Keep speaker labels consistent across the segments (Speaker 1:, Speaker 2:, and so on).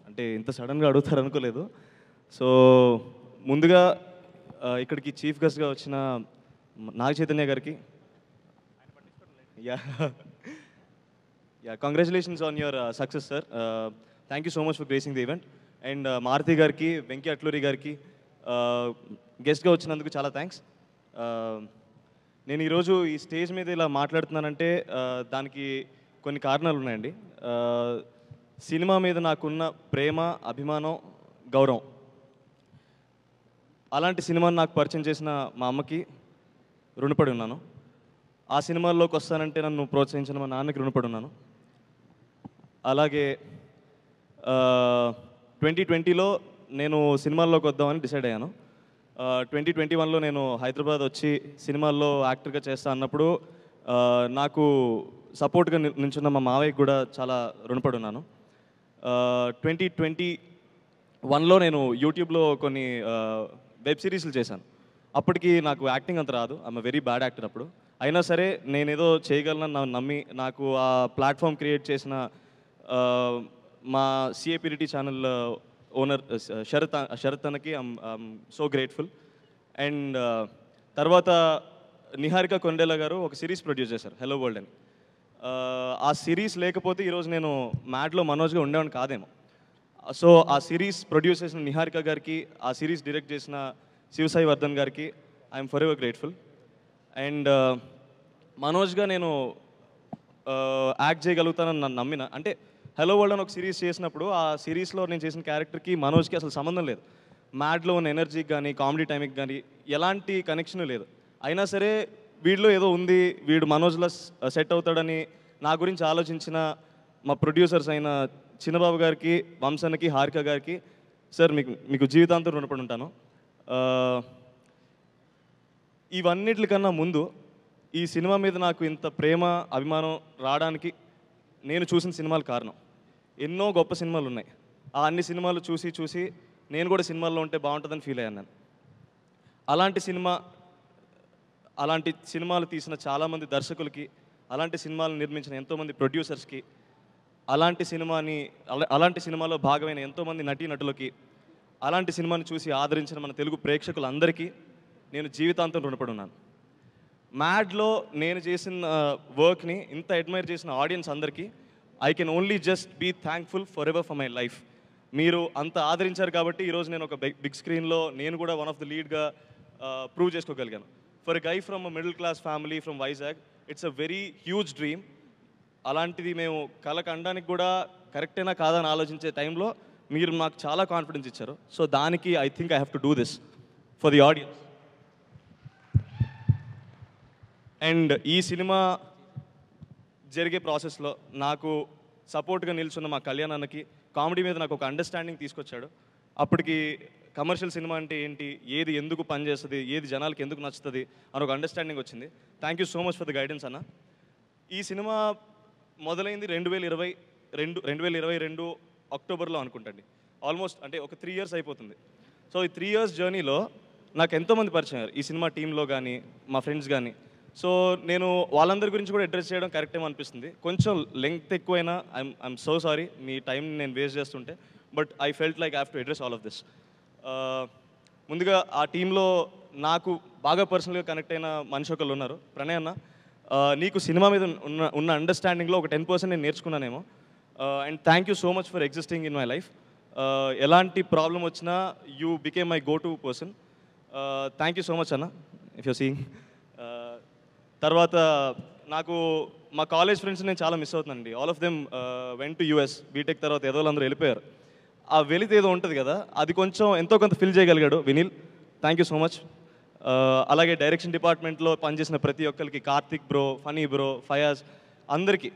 Speaker 1: అంటే ఇంత సడన్గా అడుగుతారు అనుకోలేదు. సో ముందుగా ఇక్కడికి చీఫ్ గెస్ట్గా వచ్చిన నాగ చైతన్య గారికి yeah yeah congratulations on your success sir. Thank you so much for gracing the event. And Maruti గారికి, వెంకీ అట్లూరి గారికి గెస్ట్గా వచ్చినందుకు చాలా థ్యాంక్స్. నేను ఈరోజు ఈ స్టేజ్ మీద ఇలా మాట్లాడుతున్నానంటే దానికి కొన్ని కారణాలు ఉన్నాయండి. సినిమా మీద నాకున్న ప్రేమ, అభిమానం, గౌరవం, అలాంటి సినిమాని నాకు పరిచయం చేసిన మా అమ్మకి రుణపడి ఉన్నాను. ఆ సినిమాల్లోకి వస్తానంటే నన్ను ప్రోత్సహించిన మా నాన్నకి రుణపడి ఉన్నాను. అలాగే 2020లో నేను సినిమాల్లోకి వద్దామని డిసైడ్ అయ్యాను. 2021లో నేను హైదరాబాద్ వచ్చి సినిమాల్లో యాక్టర్గా చేస్తా అన్నప్పుడు నాకు సపోర్ట్గా నిల్చున్న మా మావయ్యకి కూడా చాలా రుణపడి ఉన్నాను. 2021లో నేను యూట్యూబ్లో కొన్ని వెబ్ సిరీస్లు చేశాను. అప్పటికి నాకు యాక్టింగ్ అంత రాదు, ఐఎమ్ వెరీ బ్యాడ్ యాక్టర్ అప్పుడు. అయినా సరే నేనేదో చేయగలనని నమ్మి నాకు ఆ ప్లాట్ఫామ్ క్రియేట్ చేసిన మా సిఏపిడిటీ ఛానల్ ఓనర్ శరత్ అన్నకి ఐఎమ్ సో గ్రేట్ఫుల్. అండ్ తర్వాత నిహారిక కొండేలా గారు ఒక సిరీస్ ప్రొడ్యూస్ చేశారు, హలో వరల్డ్ అని. ఆ సిరీస్ లేకపోతే ఈరోజు నేను మ్యాడ్లో మనోజ్గా ఉండేవాడిని కాదేమో. సో ఆ సిరీస్ ప్రొడ్యూస్ చేసిన నిహారిక గారికి, ఆ సిరీస్ డైరెక్ట్ చేసిన శివసాయి వర్ధన్ గారికి I'm forever grateful. And మనోజ్గా నేను యాక్ట్ చేయగలుగుతానని నన్ను నమ్మిన, అంటే హలో వరల్డ్ అని ఒక సిరీస్ చేసినప్పుడు ఆ సిరీస్లో నేను చేసిన క్యారెక్టర్కి మనోజ్కి అసలు సంబంధం లేదు. మ్యాడ్లో ఉన్న ఎనర్జీకి కానీ, కామెడీ టైంకి కానీ ఎలాంటి కనెక్షన్ లేదు. అయినా సరే వీడిలో ఏదో ఉంది, వీడు మనోజ్లో సెట్ అవుతాడని నా గురించి ఆలోచించిన మా ప్రొడ్యూసర్స్ అయిన చిన్నబాబు గారికి, వంశన్నకి, హారిక గారికి సార్ మీకు జీవితాంతం రుణపడి ఉంటాను. ఇవన్నిటికన్నా ముందు ఈ సినిమా మీద నాకు ఇంత ప్రేమ, అభిమానం రావడానికి నేను చూసిన సినిమాలు కారణం. ఎన్నో గొప్ప సినిమాలు ఉన్నాయి. ఆ అన్ని సినిమాలు చూసి నేను కూడా సినిమాల్లో ఉంటే బాగుంటుందని ఫీల్ అయ్యాను నేను. అలాంటి సినిమాలు తీసిన చాలామంది దర్శకులకి, అలాంటి సినిమాలు నిర్మించిన ఎంతోమంది ప్రొడ్యూసర్స్కి, అలాంటి సినిమాలో భాగమైన ఎంతోమంది నటీనటులకి, అలాంటి సినిమాని చూసి ఆదరించిన మన తెలుగు ప్రేక్షకులందరికీ నేను జీవితాంతం రుణపడి ఉన్నాను. మ్యాడ్లో నేను చేసిన వర్క్ని ఇంత అడ్మైర్ చేసిన ఆడియన్స్ అందరికీ I can only just be thankful forever for my life. మీరు అంత ఆదరించారు కాబట్టి ఈరోజు నేను ఒక బిగ్ స్క్రీన్లో నేను కూడా వన్ ఆఫ్ ద లీడ్గా ప్రూవ్ చేసుకోగలిగాను. For a guy from a middle class family from Vizag, it's a very huge dream. అలాంటిది మేము కళకు అనడానికి కూడా కరెక్టేనా కాదని ఆలోచించే టైంలో మీరు నాకు చాలా కాన్ఫిడెన్స్ ఇచ్చారు. సో దానికి I think I have to do this for the audience. And ఈ సినిమా జరిగే ప్రాసెస్లో నాకు సపోర్ట్గా నిల్చున్న మా కళ్యాణ్ అన్నకి కామెడీ మీద నాకు ఒక అండర్స్టాండింగ్ తీసుకొచ్చాడు. అప్పటికి కమర్షియల్ సినిమా అంటే ఏంటి, ఏది ఎందుకు పనిచేస్తుంది, ఏది జనాలకి ఎందుకు నచ్చుతుంది అని ఒక అండర్స్టాండింగ్ వచ్చింది. Thank you so much for the guidance అన్న. ఈ సినిమా మొదలైంది 2022 అక్టోబర్లో అనుకుంటండి. ఆల్మోస్ట్ అంటే ఒక 3 years అయిపోతుంది. సో ఈ 3 years జర్నీలో నాకు ఎంతోమంది పరిచయం అయ్యారు ఈ సినిమా టీంలో కానీ, మా ఫ్రెండ్స్ కానీ. సో నేను వాళ్ళందరి గురించి కూడా అడ్రస్ చేయడం కరెక్ట్ ఏమో అనిపిస్తుంది. కొంచెం లెంగ్త్ ఎక్కువైనా I'm so sorry, me time నేను వేస్ట్ చేస్తుంటే. But I felt like I have to address all of this. ముందుగా ఆ టీంలో నాకు బాగా పర్సనల్గా కనెక్ట్ అయిన మనిషి ఒకళ్ళు ఉన్నారు, ప్రణయ్ అన్న. నీకు సినిమా మీద ఉన్న అండర్స్టాండింగ్లో ఒక 10% నేను నేర్చుకున్నానేమో. And thank you so much for existing in my life. ఎలాంటి ప్రాబ్లం వచ్చినా you became my go to person. Thank you so much అన్న, ఇఫ్ యూ సీయింగ్. తర్వాత నాకు మా కాలేజ్ ఫ్రెండ్స్ నేను చాలా మిస్ అవుతున్నానండి. All of them went to US. BTech తర్వాత ఏదో అందరూ వెళ్ళిపోయారు. ఆ వెలితి ఏదో ఉంటుంది కదా, అది కొంచెం ఎంతో కొంత ఫిల్ చేయగలిగాడు Vineel. Thank you so much. అలాగే డైరెక్షన్ డిపార్ట్మెంట్లో పనిచేసిన ప్రతి ఒక్కరికి, కార్తిక్ బ్రో, ఫనీ బ్రో, ఫయాజ్, అందరికీ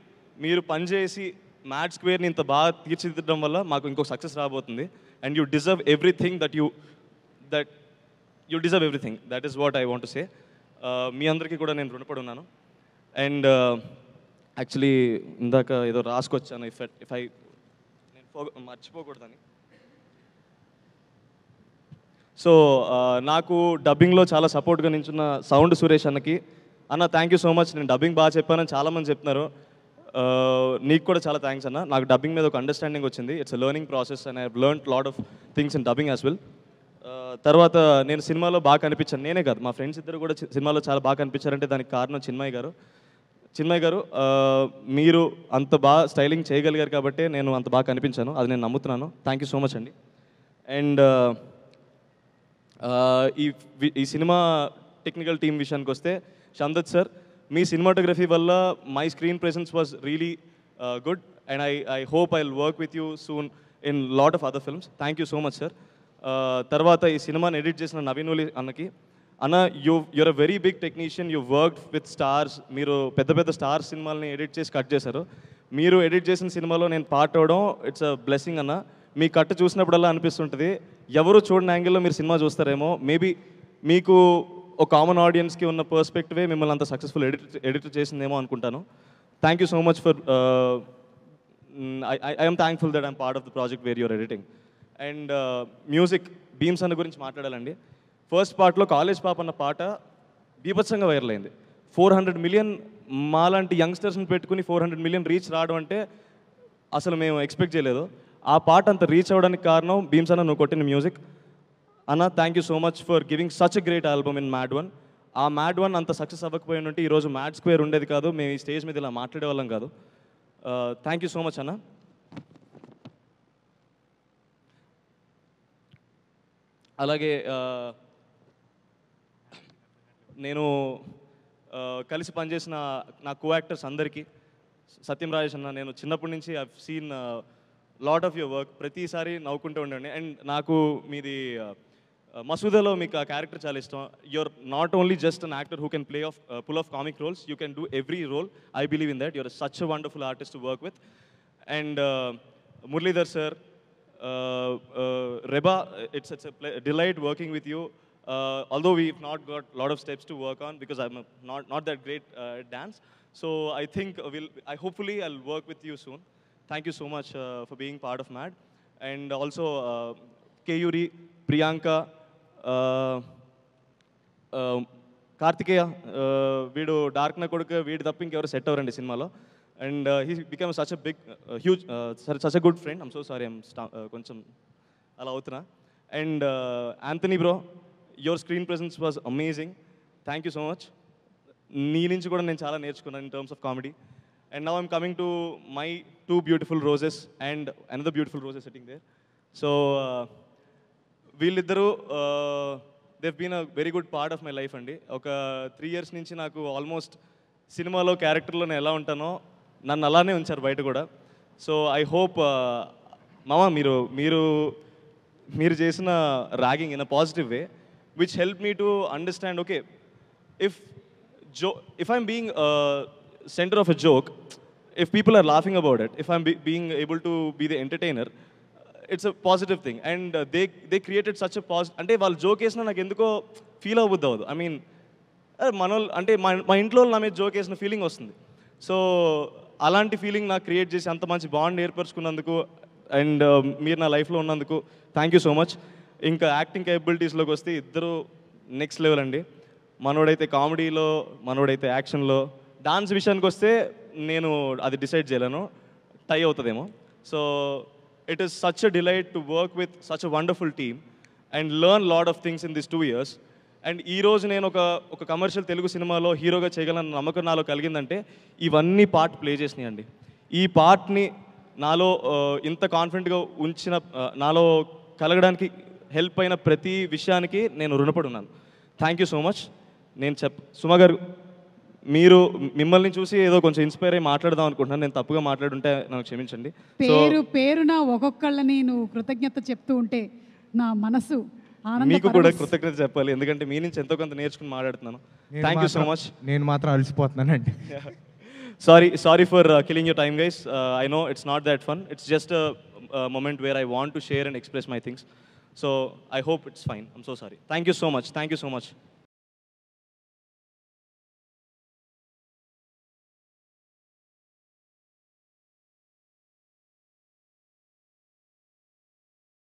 Speaker 1: మీరు పనిచేసి మ్యాడ్ స్క్వేర్ని ఇంత బాగా తీర్చిదిద్దడం వల్ల మాకు ఇంకో సక్సెస్ రాబోతుంది. And you deserve everything that you deserve everything. That is what I want to say. మీ అందరికీ కూడా నేను రుణపడి ఉన్నాను. అండ్ యాక్చువల్లీ ఇందాక ఏదో రాసుకొచ్చాను, ఇఫ్ ఐ నేను మర్చిపోకూడదని. సో నాకు డబ్బింగ్లో చాలా సపోర్ట్గా నించున్న సౌండ్ సురేష్ అన్నకి, అన్న థ్యాంక్ యూ సో మచ్. నేను డబ్బింగ్ బాగా చెప్పానని చాలామంది చెప్తున్నారు. నీకు కూడా చాలా థ్యాంక్స్ అన్న. నాకు డబ్బింగ్ మీద ఒక అండర్స్టాండింగ్ వచ్చింది. It's a learning process and I have learned lot of things in dubbing as well. తర్వాత నేను సినిమాలో బాగా కనిపించాను. నేనే కాదు, మా ఫ్రెండ్స్ ఇద్దరు కూడా సినిమాలో చాలా బాగా కనిపించారంటే దానికి కారణం చిన్మయ్ గారు. చిన్మయ్ గారు, మీరు అంత బాగా స్టైలింగ్ చేయగలిగారు కాబట్టి నేను అంత బాగా కనిపించాను. అది నేను నమ్ముతున్నాను. థ్యాంక్ యూ సో మచ్ అండి. అండ్ ఈ సినిమా టెక్నికల్ టీమ్ విషయానికి వస్తే, షందత్ సార్, మీ సినిమాటోగ్రఫీ వల్ల my screen presence was really good and I hope I will work with you soon in lot of other films. Thank you so much sir. తర్వాత ఈ సినిమాని ఎడిట్ చేసిన నవీన్ ఉలి అన్నకి, అన్న you're a very big technician, you work with stars. మీరు పెద్ద పెద్ద stars సినిమాలని ఎడిట్ చేసి కట్ చేశారు. మీరు ఎడిట్ చేసిన సినిమాలో నేను పార్ట్ అవడం ఇట్స్ అ బ్లెస్సింగ్ అన్న. మీ కట్ చూసినప్పుడల్లా అనిపిస్తుంటుంది ఎవరు చూడని యాంగిల్లో మీరు సినిమా చూస్తారేమో. మేబీ మీకు ఒక కామన్ ఆడియన్స్కి ఉన్న పర్స్పెక్టివే మిమ్మల్ని అంత సక్సెస్ఫుల్ ఎడిట్ చేసిందేమో అనుకుంటాను. Thank you so much for I'm thankful that I'm part of the project where you're editing. And music, Bheems అన్న గురించి మాట్లాడాలండి. ఫస్ట్ పార్ట్లో కాలేజ్ పాప అన్న పాట బీభత్సంగా వైరల్ అయింది. 400 మిలియన్ మాలాంటి యంగ్స్టర్స్ని పెట్టుకుని 400 మిలియన్ రీచ్ రావడం అంటే అసలు మేము ఎక్స్పెక్ట్ చేయలేదు. ఆ పాట అంత రీచ్ అవ్వడానికి కారణం భీమ్స్ అన్న నువ్వు కొట్టిన మ్యూజిక్. అన్న thank you so much for giving such a great album in mad one. ఆ మ్యాడ్ వన్ అంత సక్సెస్ అవ్వకపోయి ఉంటే ఈరోజు మ్యాడ్ స్క్వేర్ ఉండేది కాదు, మేము ఈ స్టేజ్ మీద ఇలా మాట్లాడే వాళ్ళం కాదు. థ్యాంక్ యూ సో మచ్ అన్న. అలాగే నేను కలిసి పనిచేసిన నా కో యాక్టర్స్ అందరికీ, సత్యం రాజేష్ అన్న, నేను చిన్నప్పటి నుంచి I seen lot of your work. ప్రతిసారి నవ్వుకుంటూ ఉండండి. అండ్ నాకు మీది మసూదాలో మీకు ఆ క్యారెక్టర్ చాలా ఇష్టం. You're not only just an actor who can play of pull off comic roles, you can do every role. I believe in that. You're such a wonderful artist to work with. And Muralidhar sir, Reba, it's a delight working with you. Although we've not got a lot of steps to work on because I'm not that great at dance. So I think hopefully I'll work with you soon. Thank you so much for being part of MAD. And also Keyuri, Priyanka, Kartikeya, వీడు dark నా కొడుకు, వీడు తప్ప ఇంకెవరు set అవ్వరండి సినిమాలో. And he became such a big, huge, such a good friend. I'm so sorry, I'm కొంచెం అలా అవుతున్నా. And Anthony bro, your screen presence was amazing. Thank you so much. నీ నుంచి కూడా నేను చాలా నేర్చుకున్నాను in terms of comedy. And now I'm coming to my two beautiful roses and another beautiful rose is sitting there. So వీళ్ళిద్దరూ they've been a very good part of my life అండి. ఒక 3 years నుంచి నాకు almost సినిమాలో క్యారెక్టర్లో నేను ఎలా ఉంటానో నన్ను అలానే ఉంచారు బయట కూడా. సో ఐ హోప్ మామ మీరు చేసిన ragging in a positive way which help me to understand, okay, if I'm being center of a joke, if people are laughing about it, if I'm being able to be the entertainer, it's a positive thing. And they created such a positive, అంటే వాళ్ళు joke వేసినా నాకు ఎందుకో feel అవ్వద్దు అవ్వదు. I mean అంటే మా ఇంట్లో నా మీద జోక్ వేసిన ఫీలింగ్ వస్తుంది. సో అలాంటి ఫీలింగ్ నాకు క్రియేట్ చేసి అంత మంచి బాండ్ ఏర్పరచుకున్నందుకు అండ్ మీరు నా లైఫ్లో ఉన్నందుకు థ్యాంక్ యూ సో మచ్. ఇంకా యాక్టింగ్ కేపబిలిటీస్లోకి వస్తే ఇద్దరు నెక్స్ట్ లెవెల్ అండి. మనోడైతే కామెడీలో, మనోడైతే యాక్షన్లో. డాన్స్ విషయానికి వస్తే నేను అది డిసైడ్ చేయలేను, టై అవుతుందేమో. So it is such a delight to work with such a wonderful team and learn lot of things in this 2 years. And ఈరోజు నేను ఒక కమర్షియల్ తెలుగు సినిమాలో హీరోగా చేయగలన నమ్మకం నాలో కలిగిందంటే ఇవన్నీ పార్ట్ ప్లే చేసినాయండి. ఈ పార్ట్ని నాలో ఇంత కాన్ఫిడెంట్గా ఉంచిన, నాలో కలగడానికి హెల్ప్ అయిన ప్రతి విషయానికి నేను రుణపడి ఉన్నాను. Thank you so much. Suma గారు, మిమ్మల్ని చూసి ఏదో కొంచెం ఇన్స్పైర్ అయ్యి మాట్లాడదాం అనుకుంటున్నాను. నేను తప్పుగా మాట్లాడుంటే నాకు క్షమించండి.
Speaker 2: పేరున ఒక్కొక్కళ్ళని నువ్వు కృతజ్ఞత చెప్తూ ఉంటే నా మనసు
Speaker 1: మీకు కూడా కృతజ్ఞత చెప్పాలి, ఎందుకంటే మీ నుంచి ఎంతో కొంత నేర్చుకుని మాట్లాడుతున్నాను. Thank you so much.
Speaker 3: నేను మాత్రం అలసిపోతున్నానండి.
Speaker 1: Sorry for killing your time guys. I know it's not that fun. It's just a moment where I want to share and express my things. So I hope it's fine. I'm so sorry. Thank you so much. Thank you so much.